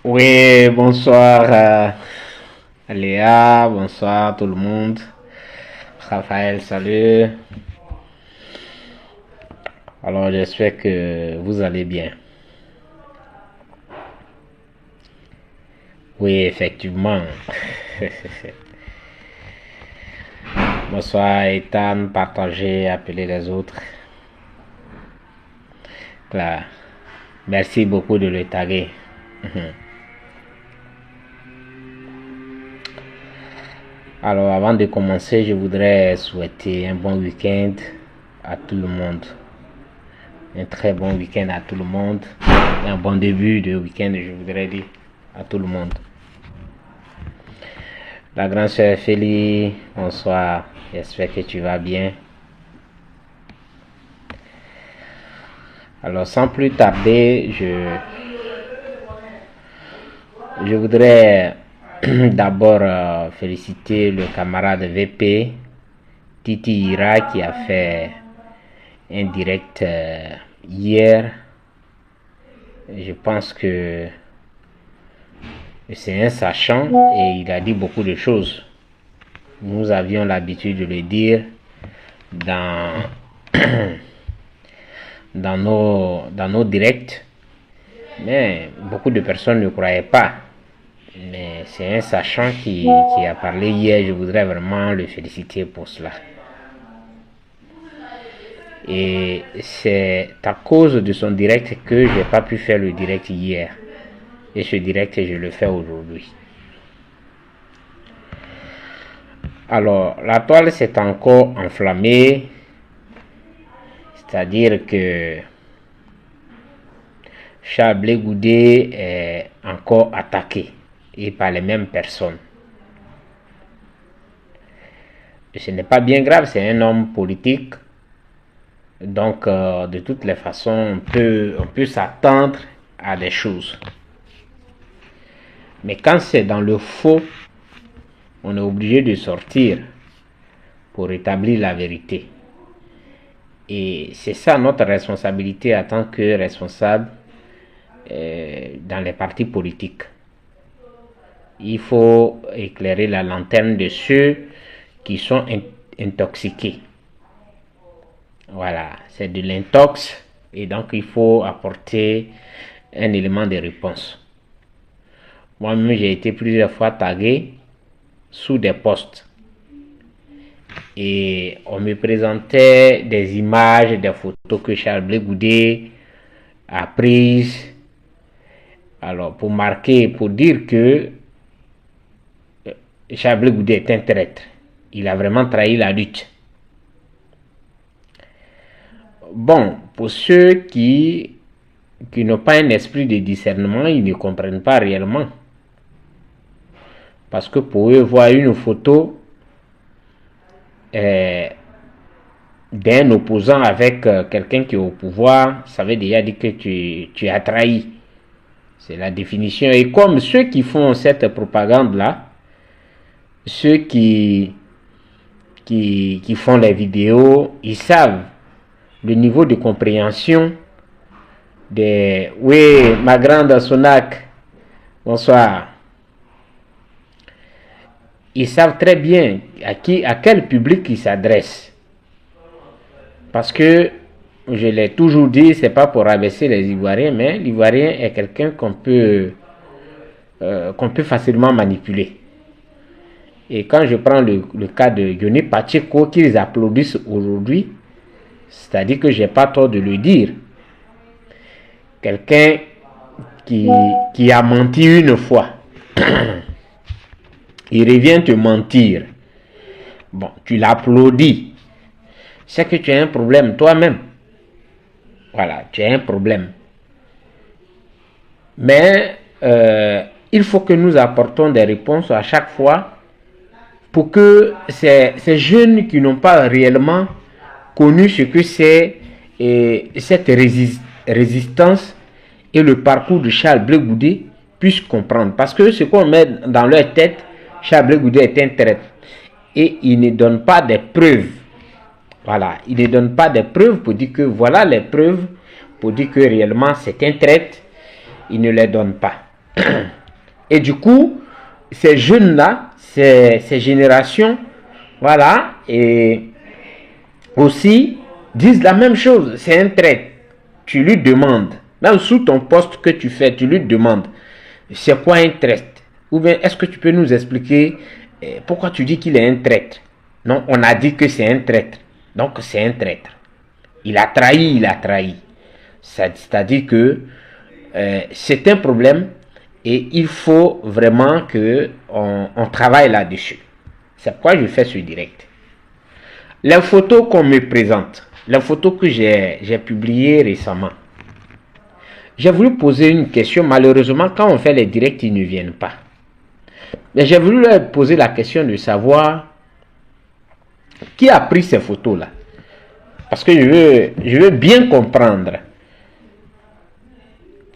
Oui, bonsoir Léa, bonsoir tout le monde. Raphaël, salut. Alors j'espère que vous allez bien. Oui, effectivement. Bonsoir Ethan, partagez, appelez les autres. Là. Merci beaucoup de le taguer. Alors avant de commencer, je voudrais souhaiter un bon week-end à tout le monde. Un très bon week-end à tout le monde. Et un bon début de week-end, je voudrais dire, à tout le monde. La grande sœur Félie, bonsoir. J'espère que tu vas bien. Alors sans plus tarder, je voudrais d'abord féliciter le camarade VP, Titi Ira, qui a fait un direct hier. Je pense que c'est un sachant et il a dit beaucoup de choses. Nous avions l'habitude de le dire dans nos directs, mais beaucoup de personnes ne croyaient pas. Mais c'est un sachant qui a parlé hier. Je voudrais vraiment le féliciter pour cela. Et c'est à cause de son direct que je n'ai pas pu faire le direct hier. Et ce direct, je le fais aujourd'hui. Alors, la toile s'est encore enflammée. C'est-à-dire que Charles Blé Goudé est encore attaqué. Et par les mêmes personnes. Ce n'est pas bien grave, c'est un homme politique. Donc, de toutes les façons, on peut s'attendre à des choses. Mais quand c'est dans le faux, on est obligé de sortir pour rétablir la vérité. Et c'est ça notre responsabilité en tant que responsable dans les partis politiques. Il faut éclairer la lanterne de ceux qui sont intoxiqués. Voilà, c'est de l'intox et donc il faut apporter un élément de réponse. Moi-même, j'ai été plusieurs fois tagué sous des posts et on me présentait des images, des photos que Charles Blé Goudé a prises. Alors, pour marquer, pour dire que Charles Blé Goudé est un traître. Il a vraiment trahi la lutte. Bon, pour ceux qui n'ont pas un esprit de discernement, ils ne comprennent pas réellement. Parce que pour eux, voir une photo d'un opposant avec quelqu'un qui est au pouvoir, ça veut déjà dire que tu as trahi. C'est la définition. Et comme ceux qui font cette propagande-là, ceux qui font les vidéos, ils savent le niveau de compréhension des... Oui, ma grande Sonac, bonsoir. Ils savent très bien à quel public ils s'adressent. Parce que, je l'ai toujours dit, c'est pas pour rabaisser les Ivoiriens, mais l'Ivoirien est quelqu'un qu'on peut facilement manipuler. Et quand je prends le cas de Yoni Pacheco qu'ils applaudissent aujourd'hui, c'est-à-dire que j'ai pas tort de le dire. Quelqu'un qui a menti une fois, il revient te mentir. Bon, tu l'applaudis. C'est que tu as un problème toi-même. Voilà, tu as un problème. Mais il faut que nous apportons des réponses à chaque fois pour que ces jeunes qui n'ont pas réellement connu ce que c'est cette résistance et le parcours de Charles Blé Goudé puissent comprendre. Parce que ce qu'on met dans leur tête, Charles Blé Goudé est un traître. Et il ne donne pas des preuves. Voilà, il ne donne pas des preuves pour dire que voilà les preuves, pour dire que réellement c'est un traître. Il ne les donne pas. Et du coup, ces jeunes-là, ces générations, voilà, et aussi disent la même chose. C'est un traître. Tu lui demandes, même sous ton poste que tu fais, tu lui demandes, c'est quoi un traître? Ou bien, est-ce que tu peux nous expliquer pourquoi tu dis qu'il est un traître? Non, on a dit que c'est un traître. Donc, c'est un traître. Il a trahi, il a trahi. C'est-à-dire que c'est un problème et il faut vraiment qu'on travaille là-dessus. C'est pourquoi je fais ce direct. Les photos qu'on me présente, les photos que j'ai publiées récemment, j'ai voulu poser une question. Malheureusement, quand on fait les directs, ils ne viennent pas. Mais j'ai voulu leur poser la question de savoir qui a pris ces photos-là. Parce que je veux bien comprendre.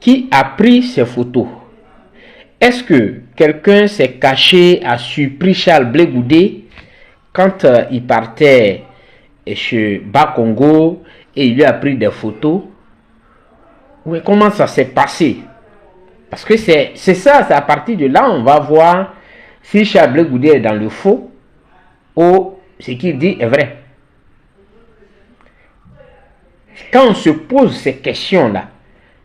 Qui a pris ces photos? Est-ce que quelqu'un s'est caché, a surpris Charles Blé Goudé quand il partait chez Bas-Congo et il lui a pris des photos? Oui, comment ça s'est passé? Parce que c'est ça, c'est à partir de là on va voir si Charles Blé Goudé est dans le faux ou ce qu'il dit est vrai. Quand on se pose ces questions-là,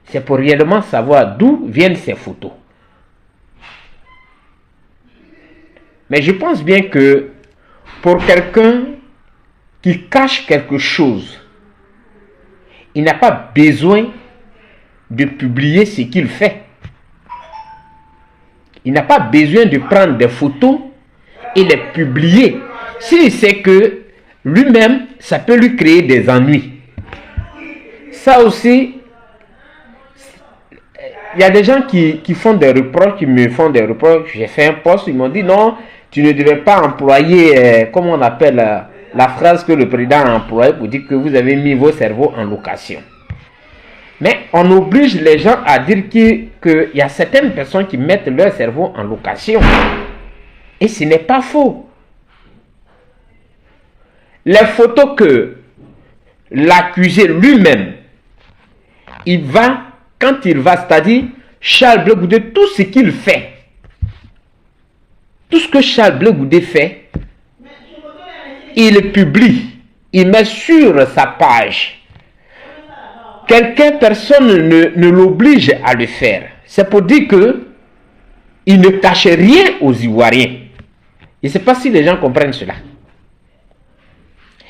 c'est pour réellement savoir d'où viennent ces photos. Mais je pense bien que pour quelqu'un qui cache quelque chose, il n'a pas besoin de publier ce qu'il fait. Il n'a pas besoin de prendre des photos et les publier. S'il sait que lui-même, ça peut lui créer des ennuis. Ça aussi, il y a des gens qui font des reproches, qui me font des reproches. J'ai fait un post, ils m'ont dit non, tu ne devais pas employer, comment on appelle la phrase que le président a employée pour dire que vous avez mis vos cerveaux en location. Mais on oblige les gens à dire qu'il y a certaines personnes qui mettent leur cerveau en location. Et ce n'est pas faux. Les photos que l'accusé lui-même, il va, quand il va, c'est-à-dire Charles Blé Goudé, tout ce qu'il fait, tout ce que Charles Blé Goudé fait, il publie, il met sur sa page. Personne ne l'oblige à le faire. C'est pour dire que il ne cache rien aux Ivoiriens. Je ne sais pas si les gens comprennent cela.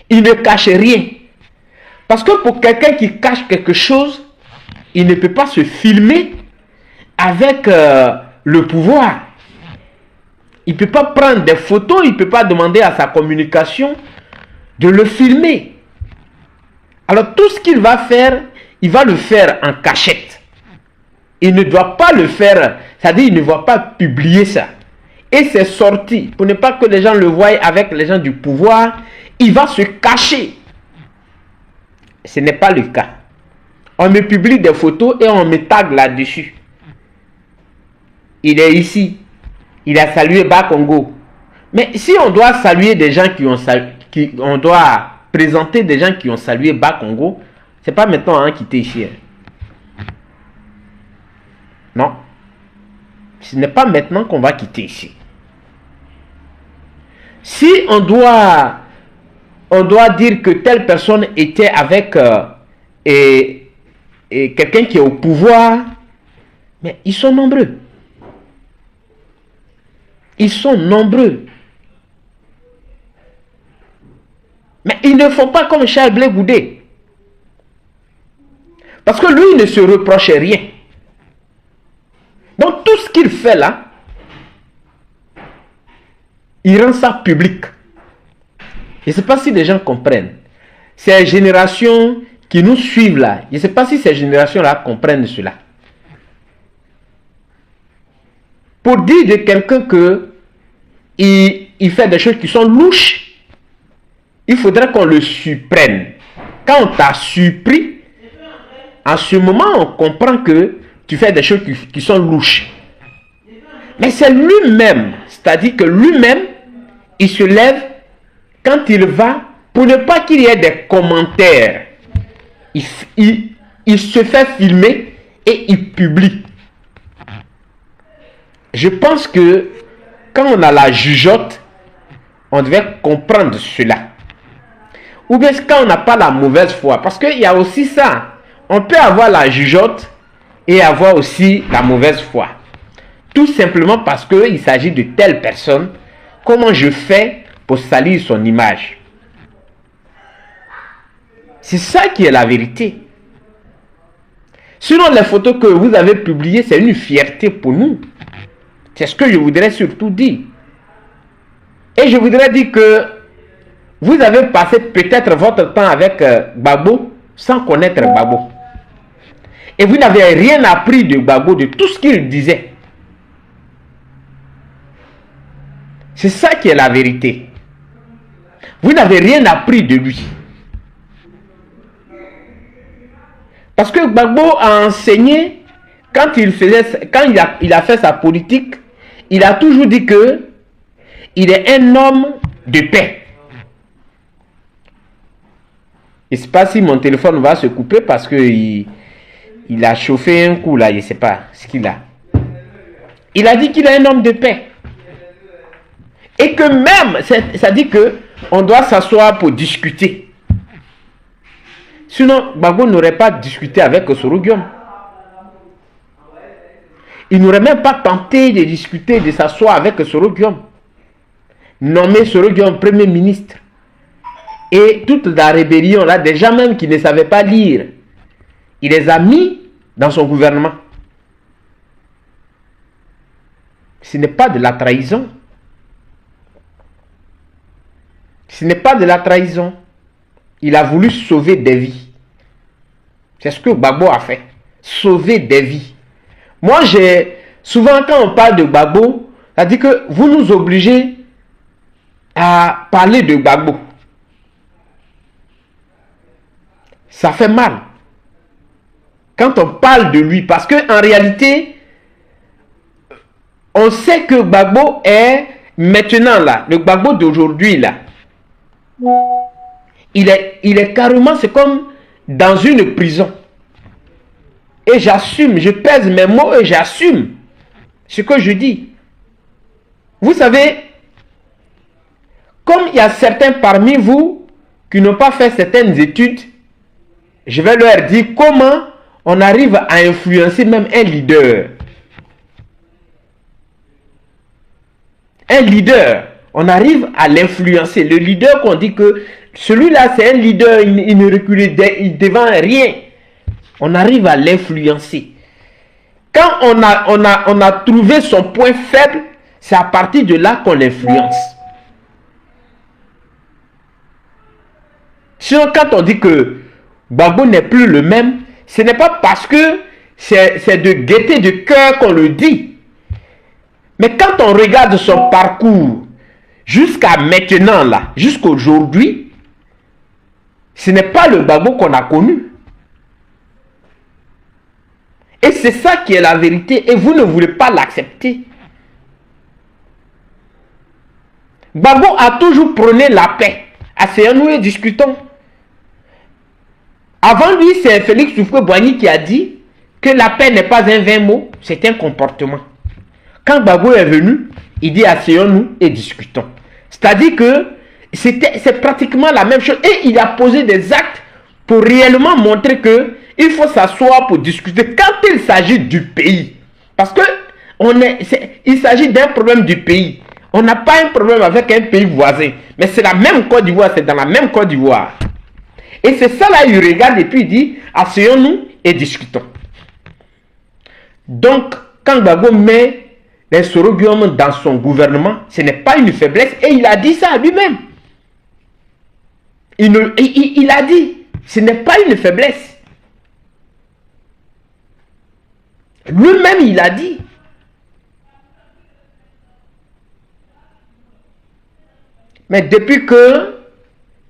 Il ne cache rien. Parce que pour quelqu'un qui cache quelque chose, il ne peut pas se filmer avec le pouvoir. Il ne peut pas prendre des photos, il ne peut pas demander à sa communication de le filmer. Alors tout ce qu'il va faire, il va le faire en cachette. Il ne doit pas le faire, c'est-à-dire il ne va pas publier ça. Et c'est sorti, pour ne pas que les gens le voient avec les gens du pouvoir, il va se cacher. Ce n'est pas le cas. On me publie des photos et on me tag là-dessus. Il est ici. Il a salué Bas-Congo. Mais si on doit saluer des gens on doit présenter des gens qui ont salué Bas-Congo, c'est pas maintenant quitter ici. Non. Ce n'est pas maintenant qu'on va quitter ici. Si on doit dire que telle personne était avec et quelqu'un qui est au pouvoir, mais ils sont nombreux. Ils sont nombreux. Mais ils ne font pas comme Charles Blé Goudé. Parce que lui, il ne se reproche rien. Donc tout ce qu'il fait là, il rend ça public. Je ne sais pas si les gens comprennent. Ces générations qui nous suivent là, je ne sais pas si ces générations-là comprennent cela. Pour dire de quelqu'un que il fait des choses qui sont louches, il faudrait qu'on le surprenne. Quand on t'a surpris, en ce moment, on comprend que tu fais des choses qui sont louches. Mais c'est lui-même, c'est-à-dire que lui-même, il se lève quand il va, pour ne pas qu'il y ait des commentaires. Il se fait filmer et il publie. je pense que quand on a la jugeote, on devait comprendre cela. Ou bien quand on n'a pas la mauvaise foi. Parce qu'il y a aussi ça. On peut avoir la jugeote et avoir aussi la mauvaise foi. Tout simplement parce qu'il s'agit de telle personne. Comment je fais pour salir son image? C'est ça qui est la vérité. Sinon, les photos que vous avez publiées, c'est une fierté pour nous. C'est ce que je voudrais surtout dire. Et je voudrais dire que vous avez passé peut-être votre temps avec Gbagbo sans connaître Gbagbo. Et vous n'avez rien appris de Gbagbo, de tout ce qu'il disait. C'est ça qui est la vérité. Vous n'avez rien appris de lui. Parce que Gbagbo a enseigné, quand il a fait sa politique, il a toujours dit que il est un homme de paix. Je ne sais pas si mon téléphone va se couper parce que il a chauffé un coup là, je ne sais pas ce qu'il a. Il a dit qu'il est un homme de paix. Et que même, ça dit que on doit s'asseoir pour discuter. Sinon, Gbagbo n'aurait pas discuté avec Soro-Guillaume. Il n'aurait même pas tenté de discuter, de s'asseoir avec Soro-Guillaume. Nommer Soro-Guillaume Premier ministre. Et toute la rébellion, là, des gens même qui ne savaient pas lire, il les a mis dans son gouvernement. Ce n'est pas de la trahison. Ce n'est pas de la trahison. Il a voulu sauver des vies. C'est ce que Gbagbo a fait. Sauver des vies. Moi, souvent quand on parle de Gbagbo, ça dit que vous nous obligez à parler de Gbagbo. Ça fait mal. Quand on parle de lui, parce qu'en réalité, on sait que Gbagbo est maintenant là, le Gbagbo d'aujourd'hui là. Il est carrément, c'est comme dans une prison. Et j'assume, je pèse mes mots et j'assume ce que je dis. Vous savez, comme il y a certains parmi vous qui n'ont pas fait certaines études, je vais leur dire comment on arrive à influencer même un leader. Un leader, on arrive à l'influencer. Le leader qu'on dit que celui-là c'est un leader, il ne recule devant rien. On arrive à l'influencer. Quand on a trouvé son point faible, c'est à partir de là qu'on l'influence. Sinon, quand on dit que Gbagbo n'est plus le même, ce n'est pas parce que c'est de gaieté de cœur qu'on le dit. Mais quand on regarde son parcours jusqu'à maintenant, là, jusqu'aujourd'hui, ce n'est pas le Gbagbo qu'on a connu. Et c'est ça qui est la vérité. Et vous ne voulez pas l'accepter. Gbagbo a toujours prôné la paix. Asseyons-nous et discutons. Avant lui, c'est Félix Houphouët-Boigny qui a dit que la paix n'est pas un vain mot, c'est un comportement. Quand Gbagbo est venu, il dit asseyons-nous et discutons. C'est-à-dire que c'est pratiquement la même chose. Et il a posé des actes pour réellement montrer que il faut s'asseoir pour discuter quand il s'agit du pays. Parce que il s'agit d'un problème du pays. On n'a pas un problème avec un pays voisin. Mais c'est la même Côte d'Ivoire, c'est dans la même Côte d'Ivoire. Et c'est ça là, il regarde et puis il dit, asseyons-nous et discutons. Donc, quand Gbagbo met les Soro-Guillaume dans son gouvernement, ce n'est pas une faiblesse. Et il a dit ça lui-même. Il a dit, ce n'est pas une faiblesse. Lui-même, il a dit. Mais depuis que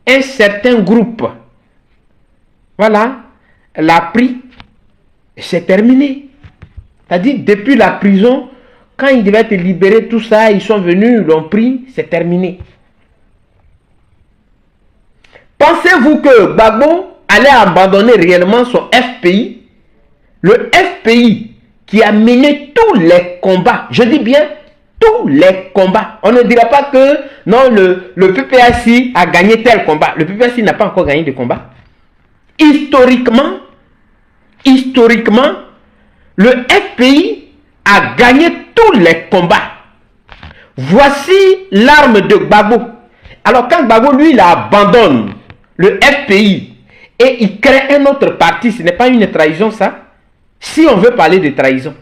un certain groupe, voilà, l'a pris, c'est terminé. C'est-à-dire, depuis la prison, quand il devait être libéré, tout ça, ils sont venus, ils l'ont pris, c'est terminé. Pensez-vous que Gbagbo allait abandonner réellement son FPI? Le FPI qui a mené tous les combats. Je dis bien tous les combats. On ne dira pas que non, le PPACI a gagné tel combat. Le PPACI n'a pas encore gagné de combat. Historiquement, le FPI a gagné tous les combats. Voici l'arme de Gbagbo. Alors quand Gbagbo, lui, il abandonne le FPI et il crée un autre parti, ce n'est pas une trahison ça? Si on veut parler de trahison.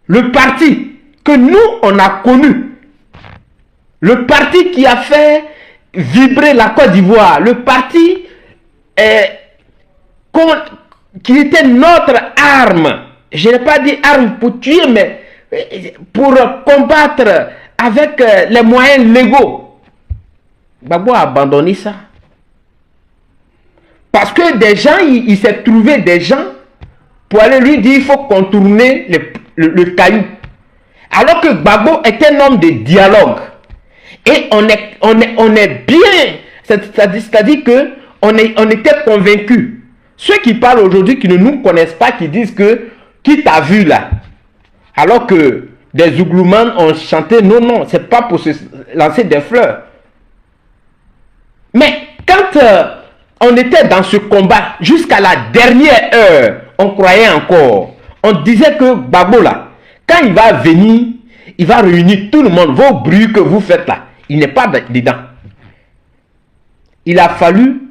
Le parti que nous, on a connu, le parti qui a fait vibrer la Côte d'Ivoire, le parti qui était notre arme, je n'ai pas dit arme pour tuer, mais pour combattre avec les moyens légaux. Gbagbo a abandonné ça. Parce que des gens, il s'est trouvé des gens pour aller lui dire il faut contourner le caillou. Alors que Gbagbo est un homme de dialogue. Et on est bien. C'est-à-dire qu'on était convaincus. Ceux qui parlent aujourd'hui, qui ne nous connaissent pas, qui disent que qui t'a vu là? Alors que des Zougloumans ont chanté, non, c'est pas pour se lancer des fleurs. Mais quand on était dans ce combat, jusqu'à la dernière heure, on croyait encore. On disait que Gbagbo là, quand il va venir, il va réunir tout le monde. Vos bruits que vous faites là, il n'est pas dedans. Il a fallu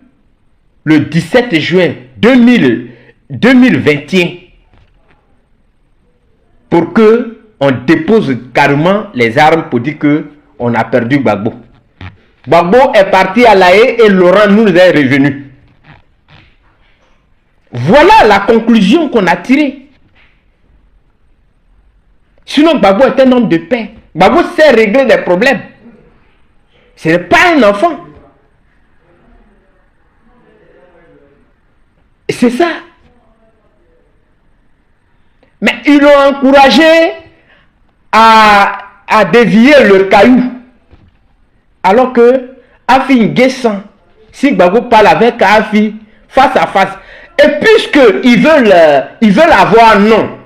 le 17 juin 2021 pour que on dépose carrément les armes pour dire que on a perdu Gbagbo. Gbagbo est parti à La Haye et Laurent nous est revenu. Voilà la conclusion qu'on a tirée. Sinon, Gbagbo est un homme de paix. Gbagbo sait régler des problèmes. Ce n'est pas un enfant. C'est ça. Mais ils l'ont encouragé à dévier le caillou. Alors que Afi N'Guessan, si Gbagbo parle avec Afi face à face, et puisqu'ils veulent avoir non,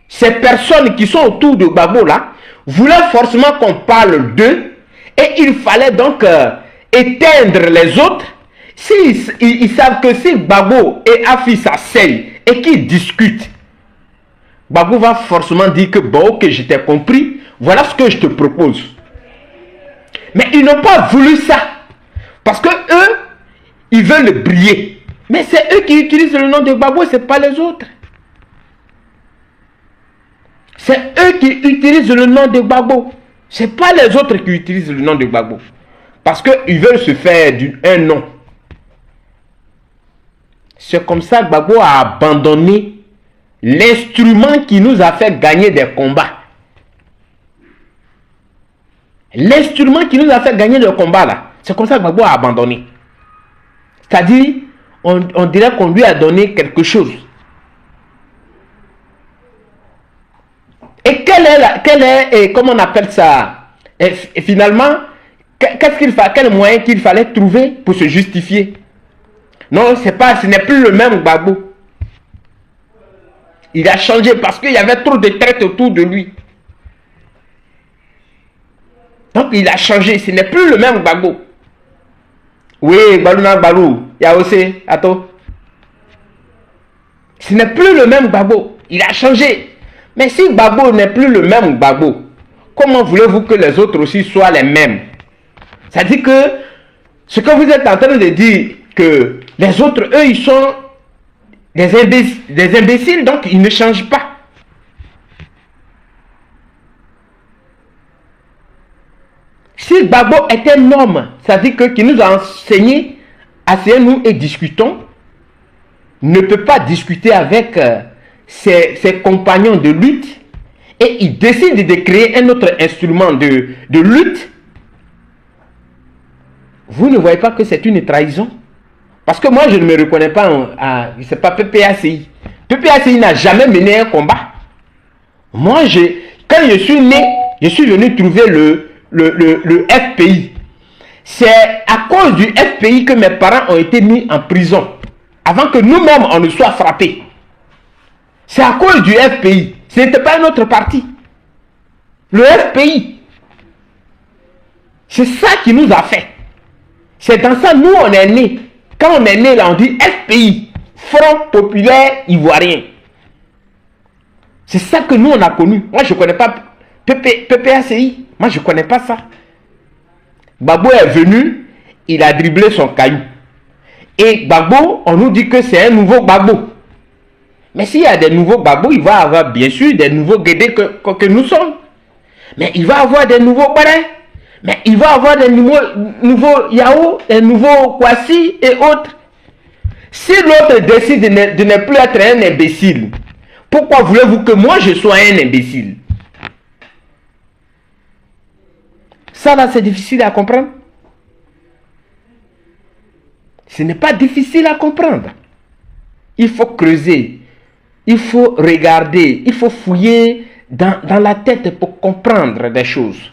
ces personnes qui sont autour de Gbagbo là, voulaient forcément qu'on parle d'eux, et il fallait donc éteindre les autres. Ils savent que si Gbagbo et Afi s'asseyent et qu'ils discutent, Gbagbo va forcément dire que bon, ok, je t'ai compris, voilà ce que je te propose. Mais ils n'ont pas voulu ça. Parce que eux, ils veulent briller. Mais c'est eux qui utilisent le nom de Gbagbo, ce n'est pas les autres. C'est eux qui utilisent le nom de Gbagbo. Ce n'est pas les autres qui utilisent le nom de Gbagbo. Parce qu'ils veulent se faire un nom. C'est comme ça que Gbagbo a abandonné l'instrument qui nous a fait gagner des combats. L'instrument qui nous a fait gagner le combat là, c'est comme ça que Gbagbo a abandonné. C'est-à-dire, on dirait qu'on lui a donné quelque chose. Et comment on appelle ça? Et finalement, quel moyen qu'il fallait trouver pour se justifier? Non, ce n'est plus le même Gbagbo. Il a changé parce qu'il y avait trop de traites autour de lui. Donc il a changé, ce n'est plus le même Gbagbo. Oui, Gbalouna Gbalou, il y a aussi, attends. Ce n'est plus le même Gbagbo, il a changé. Mais si Gbagbo n'est plus le même Gbagbo, comment voulez-vous que les autres aussi soient les mêmes? C'est-à-dire que ce que vous êtes en train de dire, que les autres, eux, ils sont des imbéciles, donc ils ne changent pas. Si Gbagbo est un homme, c'est-à-dire qui nous a enseigné, asseyons-nous et discutons, ne peut pas discuter avec ses compagnons de lutte, et il décide de créer un autre instrument de lutte, vous ne voyez pas que c'est une trahison? Parce que moi, je ne me reconnais pas c'est pas PPACI. PPACI n'a jamais mené un combat. Moi, quand je suis né, je suis venu trouver le FPI. C'est à cause du FPI que mes parents ont été mis en prison. Avant que nous-mêmes, on ne soit frappés. C'est à cause du FPI. Ce n'était pas un autre parti. Le FPI. C'est ça qui nous a fait. C'est dans ça, nous, on est nés. Quand on est né, là, on dit FPI. Front Populaire Ivoirien. C'est ça que nous, on a connu. Moi, je ne connais pas PPACI. Moi, je ne connais pas ça. Gbagbo est venu, il a dribblé son caillou. Et Gbagbo, on nous dit que c'est un nouveau Gbagbo. Mais s'il y a des nouveaux Gbagbo, il va y avoir bien sûr des nouveaux Guédé que nous sommes. Mais il va y avoir des nouveaux Baré. Mais il va y avoir des nouveaux Yao, des nouveaux Kwasi et autres. Si l'autre décide de ne plus être un imbécile, pourquoi voulez-vous que moi je sois un imbécile? Ça là, c'est difficile à comprendre. Ce n'est pas difficile à comprendre. Il faut creuser. Il faut regarder. Il faut fouiller dans la tête pour comprendre des choses.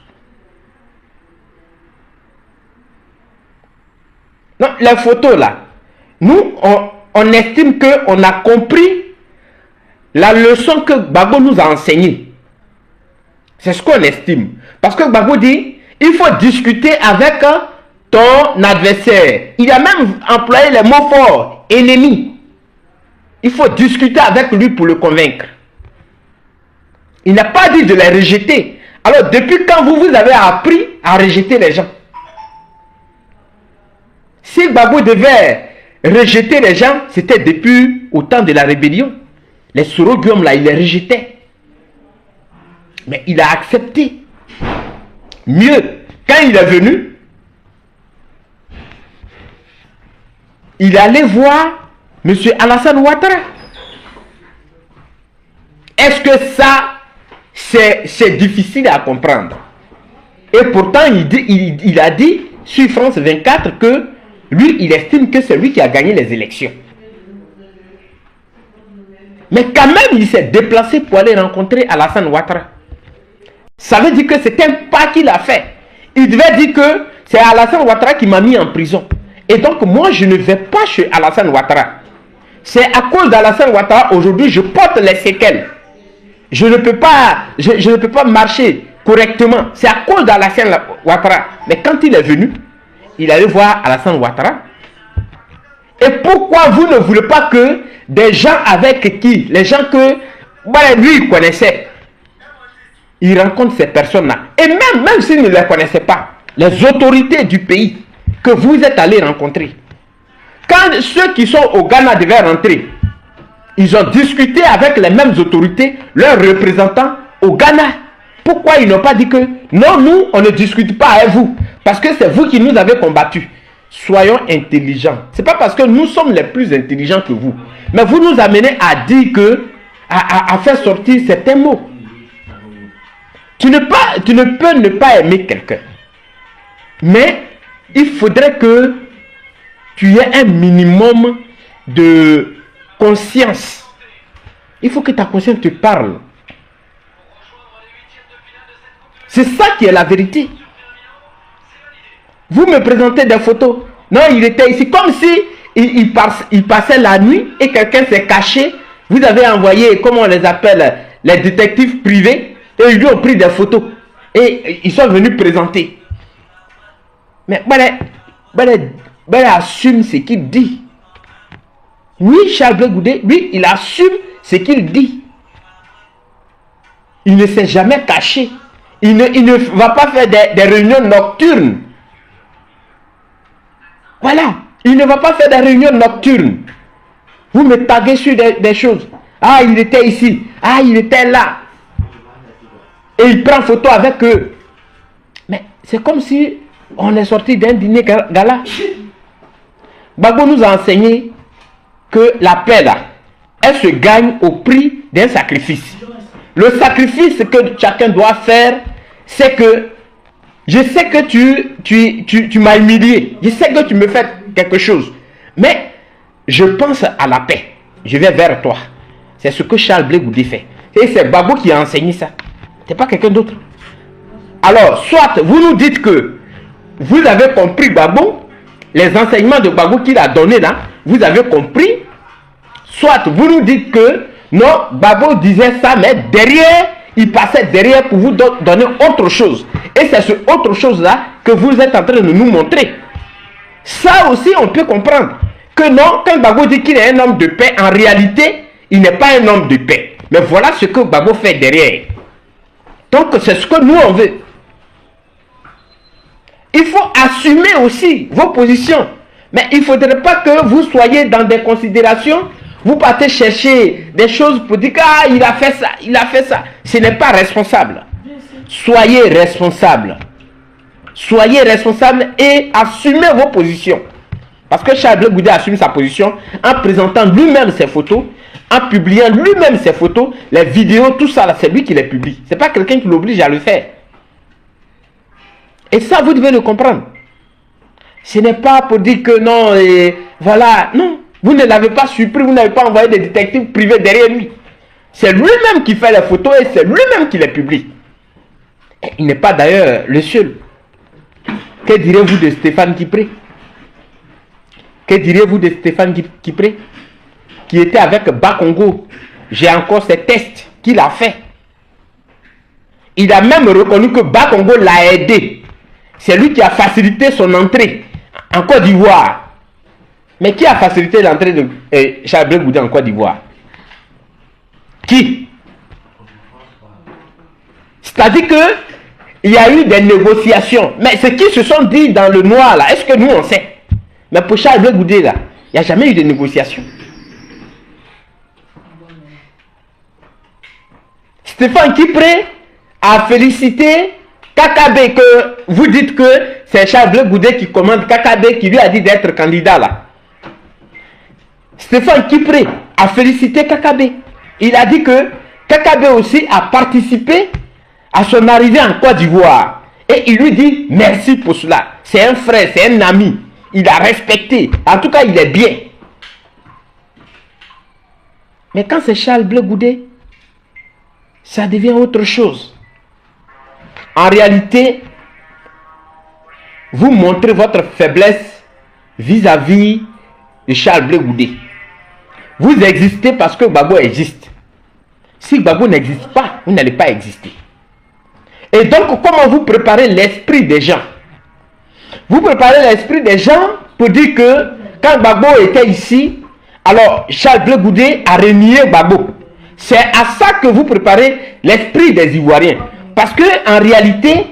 Non, les photos là, nous, on estime qu'on a compris la leçon que Gbagbo nous a enseignée. C'est ce qu'on estime. Parce que Gbagbo dit, il faut discuter avec ton adversaire. Il a même employé les mots forts, ennemi. Il faut discuter avec lui pour le convaincre. Il n'a pas dit de les rejeter. Alors, depuis quand vous avez appris à rejeter les gens? Si Gbagbo devait rejeter les gens, c'était depuis au temps de la rébellion. Les Soro-Guillaume là, il les rejetait. Mais il a accepté. Mieux, quand il est venu, il allait voir M. Alassane Ouattara. Est-ce que ça, c'est difficile à comprendre? Et pourtant, il a dit sur France 24 que lui, il estime que c'est lui qui a gagné les élections. Mais quand même, il s'est déplacé pour aller rencontrer Alassane Ouattara. Ça veut dire que c'est un pas qu'il a fait. Il devait dire que c'est Alassane Ouattara qui m'a mis en prison. Et donc, moi, je ne vais pas chez Alassane Ouattara. C'est à cause d'Alassane Ouattara, aujourd'hui, je porte les séquelles. Je ne peux pas marcher correctement. C'est à cause d'Alassane Ouattara. Mais quand il est venu, il allait voir Alassane Ouattara. Et pourquoi vous ne voulez pas que des gens avec qui, les gens que lui il connaissait, il rencontre ces personnes-là. Et même s'il ne les connaissait pas, les autorités du pays que vous êtes allés rencontrer, quand ceux qui sont au Ghana devaient rentrer, ils ont discuté avec les mêmes autorités, leurs représentants au Ghana. Pourquoi ils n'ont pas dit que non, nous, on ne discute pas avec vous, parce que c'est vous qui nous avez combattus. Soyons intelligents. Ce n'est pas parce que nous sommes les plus intelligents que vous, mais vous nous amenez à dire que, à faire sortir certains mots. Tu ne peux ne pas aimer quelqu'un, mais il faudrait que tu aies un minimum de conscience. Il faut que ta conscience te parle. C'est ça qui est la vérité. Vous me présentez des photos. Non, il était ici. Comme si il passait la nuit et quelqu'un s'est caché. Vous avez envoyé, comment on les appelle, les détectives privés. Et ils lui ont pris des photos. Et ils sont venus présenter. Mais Bale assume ce qu'il dit. Oui, Charles Goudé, lui, il assume ce qu'il dit. Il ne s'est jamais caché. Il ne va pas faire des réunions nocturnes. Voilà. Il ne va pas faire des réunions nocturnes. Vous me taguez sur des choses. Ah, il était ici. Ah, il était là. Et il prend photo avec eux. Mais c'est comme si on est sorti d'un dîner gala. Gbagbo nous a enseigné que la paix là, elle se gagne au prix d'un sacrifice. Le sacrifice que chacun doit faire, c'est que je sais que tu m'as humilié. Je sais que tu me fais quelque chose. Mais je pense à la paix. Je vais vers toi. C'est ce que Charles Blé Goudé fait. Et c'est Gbagbo qui a enseigné ça. Ce n'est pas quelqu'un d'autre. Alors, soit vous nous dites que vous avez compris Gbagbo, les enseignements de Gbagbo qu'il a donné là, vous avez compris. Soit vous nous dites que Non, Gbagbo disait ça, mais derrière, il passait derrière pour vous donner autre chose. Et c'est ce autre chose-là que vous êtes en train de nous montrer. Ça aussi, on peut comprendre. Que non, quand Gbagbo dit qu'il est un homme de paix, en réalité, il n'est pas un homme de paix. Mais voilà ce que Gbagbo fait derrière. Donc, c'est ce que nous, on veut. Il faut assumer aussi vos positions. Mais il ne faudrait pas que vous soyez dans des considérations. Vous partez chercher des choses pour dire ah, il a fait ça, il a fait ça. Ce n'est pas responsable. Soyez responsable. Soyez responsable et assumez vos positions. Parce que Charles Blé Goudé assume sa position en présentant lui-même ses photos, en publiant lui-même ses photos, les vidéos, tout ça, c'est lui qui les publie. Ce n'est pas quelqu'un qui l'oblige à le faire. Et ça, vous devez le comprendre. Ce n'est pas pour dire que non, voilà, non. Vous ne l'avez pas surpris, vous n'avez pas envoyé des détectives privés derrière lui. C'est lui-même qui fait les photos et c'est lui-même qui les publie. Et il n'est pas d'ailleurs le seul. Que direz-vous de Stéphane Kipré? Que direz-vous de Stéphane Kipré qui était avec Bakongo? J'ai encore ces tests qu'il a fait. Il a même reconnu que Bakongo l'a aidé. C'est lui qui a facilité son entrée en Côte d'Ivoire. Mais qui a facilité l'entrée de Charles Blé Goudé en Côte d'Ivoire? Qui? C'est-à-dire qu'il y a eu des négociations. Mais ce qui se sont dit dans le noir là, est-ce que nous on sait? Mais pour Charles Blé Goudé là, il n'y a jamais eu de négociation. Stéphane Kipré a félicité Kakabe, que vous dites que c'est Charles Blé Goudé qui commande Kakabe, qui lui a dit d'être candidat là. Stéphane Kipré a félicité Kakabe. Il a dit que Kakabe aussi a participé à son arrivée en Côte d'Ivoire. Et il lui dit merci pour cela. C'est un frère, c'est un ami. Il a respecté. En tout cas, il est bien. Mais quand c'est Charles Blé Goudé, ça devient autre chose. En réalité, vous montrez votre faiblesse vis-à-vis de Charles Blé Goudé. Vous existez parce que Gbagbo existe. Si Gbagbo n'existe pas, vous n'allez pas exister. Et donc, comment vous préparez l'esprit des gens? Vous préparez l'esprit des gens pour dire que quand Gbagbo était ici, alors Charles Blé Goudé a renié Gbagbo. C'est à ça que vous préparez l'esprit des Ivoiriens. Parce que en réalité,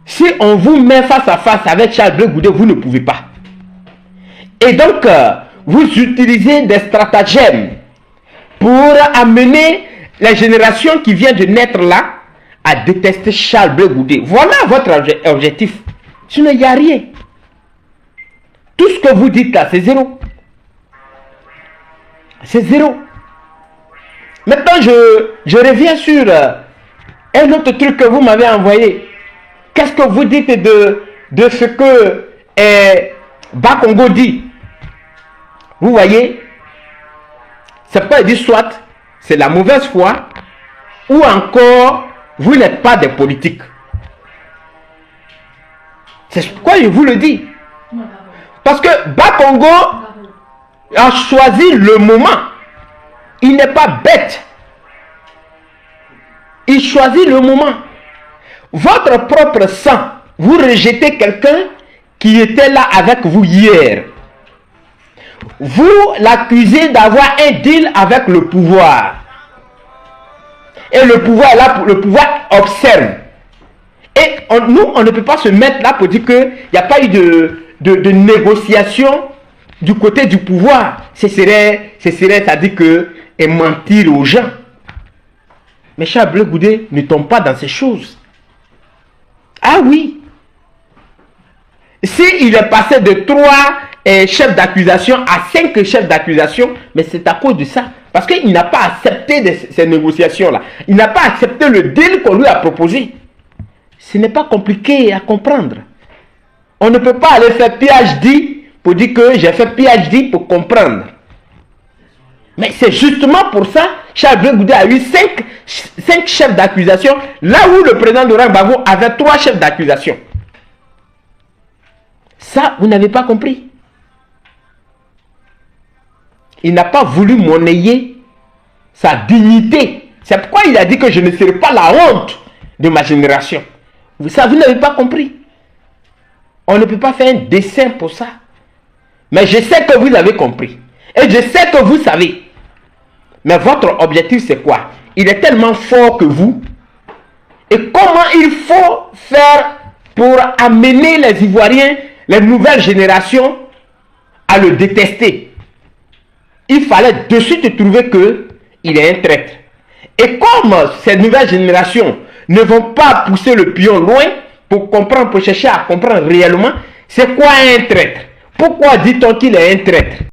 si on vous met face à face avec Charles Blé Goudé, vous ne pouvez pas. Et donc, vous utilisez des stratagèmes pour amener les générations qui viennent de naître là à détester Charles Blé Goudé. Voilà votre objectif. Sinon, il n'y a rien. Tout ce que vous dites là, c'est zéro. C'est zéro. Maintenant, je reviens sur un autre truc que vous m'avez envoyé. Qu'est-ce que vous dites de ce que Bakongo dit? Vous voyez, c'est pas dit soit c'est la mauvaise foi ou encore vous n'êtes pas des politiques. C'est pourquoi je vous le dis. Parce que Bakongo a choisi le moment. Il n'est pas bête. Il choisit le moment. Votre propre sang, vous rejetez quelqu'un qui était là avec vous hier. Vous l'accusez d'avoir un deal avec le pouvoir. Et le pouvoir est là, le pouvoir observe. Et nous, on ne peut pas se mettre là pour dire qu'il n'y a pas eu de négociation du côté du pouvoir. Ce serait c'est-à-dire que et mentir aux gens. Mais Charles Blé Goudé ne tombe pas dans ces choses. Ah oui. S'il est passé de 3 chefs d'accusation à 5 chefs d'accusation, mais c'est à cause de ça. Parce qu'il n'a pas accepté ces négociations-là. Il n'a pas accepté le deal qu'on lui a proposé. Ce n'est pas compliqué à comprendre. On ne peut pas aller faire PhD pour dire que j'ai fait PhD pour comprendre. Mais c'est justement pour ça que Charles Blé Goudé a eu 5 chefs d'accusation, là où le président Laurent Gbagbo avait 3 chefs d'accusation. Ça, vous n'avez pas compris. Il n'a pas voulu monnayer sa dignité. C'est pourquoi il a dit que je ne serai pas la honte de ma génération. Vous savez, vous n'avez pas compris. On ne peut pas faire un dessin pour ça. Mais je sais que vous avez compris. Et je sais que vous savez. Mais votre objectif, c'est quoi? Il est tellement fort que vous. Et comment il faut faire pour amener les Ivoiriens, les nouvelles générations, à le détester? Il fallait de suite trouver qu'il est un traître. Et comme ces nouvelles générations ne vont pas pousser le pion loin pour comprendre, pour chercher à comprendre réellement, c'est quoi un traître? Pourquoi dit-on qu'il est un traître?